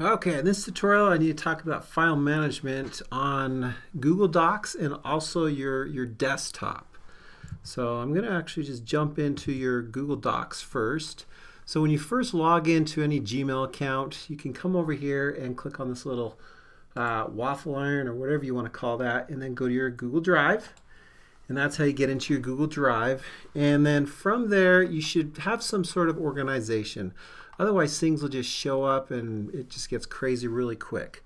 Okay, in this tutorial I need to talk about file management on Google Docs and also your desktop. So I'm going to actually just jump into your Google Docs first. So when you first log into any Gmail account, you can come over here and click on this little waffle iron or whatever you want to call that, and then go to your Google Drive. And that's how you get into your Google Drive. And then from there, you should have some sort of organization. Otherwise, things will just show up and it just gets crazy really quick.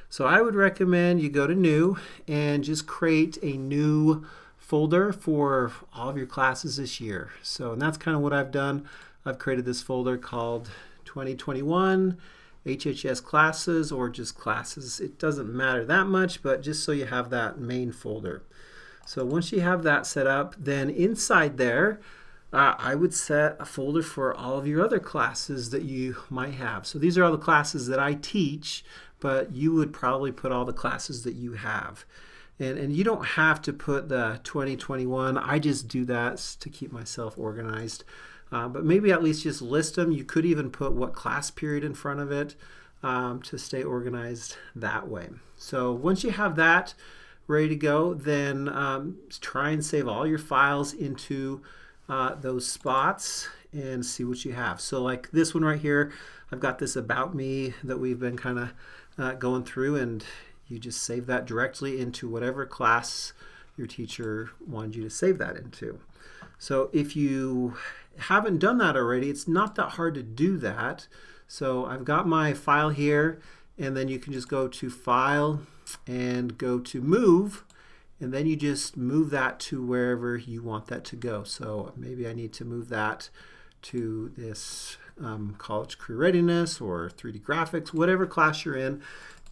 So I would recommend you go to New and just create a new folder for all of your classes this year. So, and that's kind of what I've done. I've created this folder called 2021 HHS classes, or just classes. It doesn't matter that much, but just so you have that main folder. So once you have that set up, then inside there, I would set a folder for all of your other classes that you might have. So these are all the classes that I teach, but you would probably put all the classes that you have. And you don't have to put the 2021. I just do that to keep myself organized. But maybe at least just list them. You could even put what class period in front of it to stay organized that way. So once you have that ready to go, then try and save all your files into those spots and see what you have. So like this one right here, I've got this about me that we've been kind of going through, and you just save that directly into whatever class your teacher wanted you to save that into. So if you haven't done that already, it's not that hard to do that. So I've got my file here, and then you can just go to File and go to Move, and then you just move that to wherever you want that to go. So maybe I need to move that to this college career readiness or 3D graphics, whatever class you're in.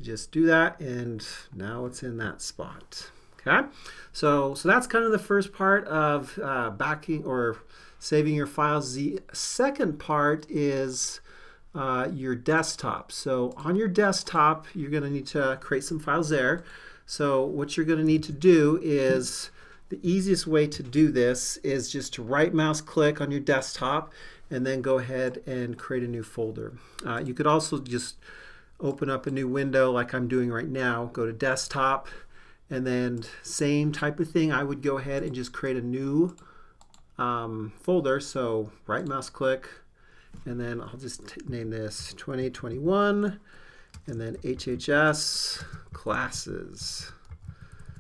Just do that, and now it's in that spot. Okay, so that's kind of the first part of backing or saving your files. The second part is your desktop. So on your desktop, you're going to need to create some files there. So what you're going to need to do is, the easiest way to do this is just to right mouse click on your desktop and then go ahead and create a new folder. You could also just open up a new window like I'm doing right now, go to desktop, and then same type of thing. I would go ahead and just create a new folder. So right mouse click, and then I'll just name this 2021 and then HHS classes.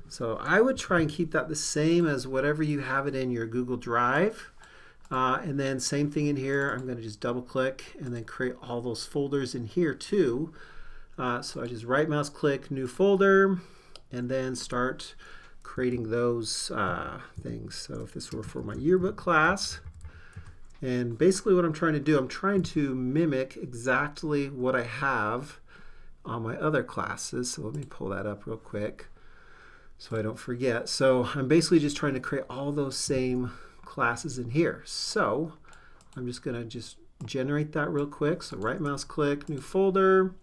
So I would try and keep that the same as whatever you have it in your Google Drive. And then same thing in here. I'm going to just double click and then create all those folders in here too. So I just right mouse click, new folder, and then start creating those things. So if this were for my yearbook class, and basically what I'm trying to do, I'm trying to mimic exactly what I have on my other classes. So let me pull that up real quick so I don't forget. So I'm basically just trying to create all those same classes in here. So I'm just going to just generate that real quick. So right mouse click, new folder,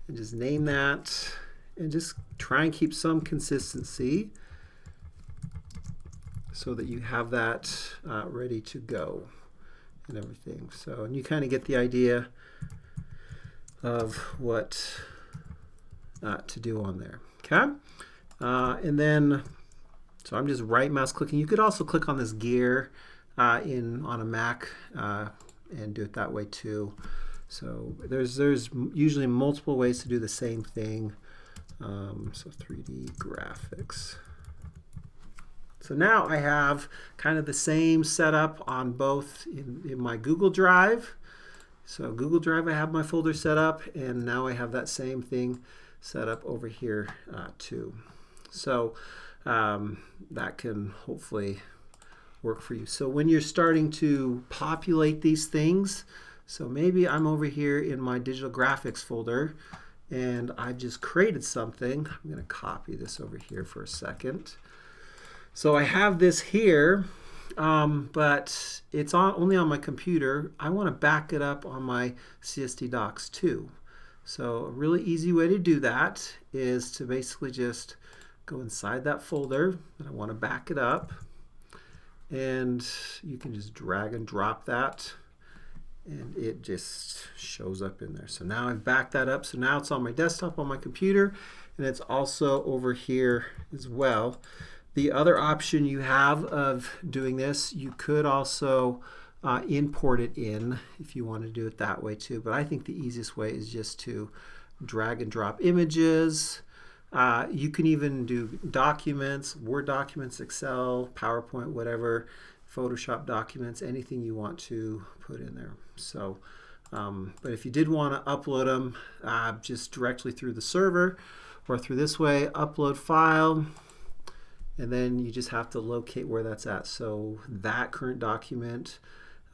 and just name that, and just try and keep some consistency so that you have that ready to go and everything. So, and you kind of get the idea of what to do on there. Okay, and then so I'm just right mouse clicking. You could also click on this gear on a Mac and do it that way too. So there's usually multiple ways to do the same thing. So 3D graphics. So now I have kind of the same setup on both in my Google Drive. So Google Drive, I have my folder set up, and now I have that same thing set up over here too. So that can hopefully work for you. So when you're starting to populate these things, so maybe I'm over here in my digital graphics folder and I just created something. I'm going to copy this over here for a second. So I have this here, but it's only on my computer. I want to back it up on my CSD docs too. So a really easy way to do that is to basically just go inside that folder that I want to back it up, and you can just drag and drop that and it just shows up in there. So now I've backed that up. So now it's on my desktop on my computer, and it's also over here as well. The other option you have of doing this, you could also import it in if you want to do it that way too. But I think the easiest way is just to drag and drop images. You can even do documents, Word documents, Excel, PowerPoint, whatever, Photoshop documents, anything you want to put in there. So, but if you did want to upload them just directly through the server or through this way, upload file, and then you just have to locate where that's at. So that current document,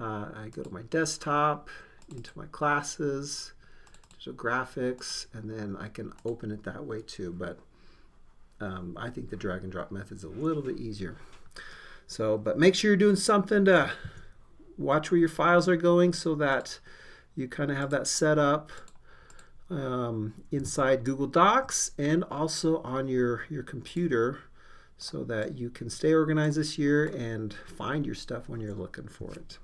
I go to my desktop, into my classes, digital graphics, and then I can open it that way too. But I think the drag and drop method is a little bit easier. So, but make sure you're doing something to watch where your files are going so that you kind of have that set up inside Google Docs and also on your computer, so that you can stay organized this year and find your stuff when you're looking for it.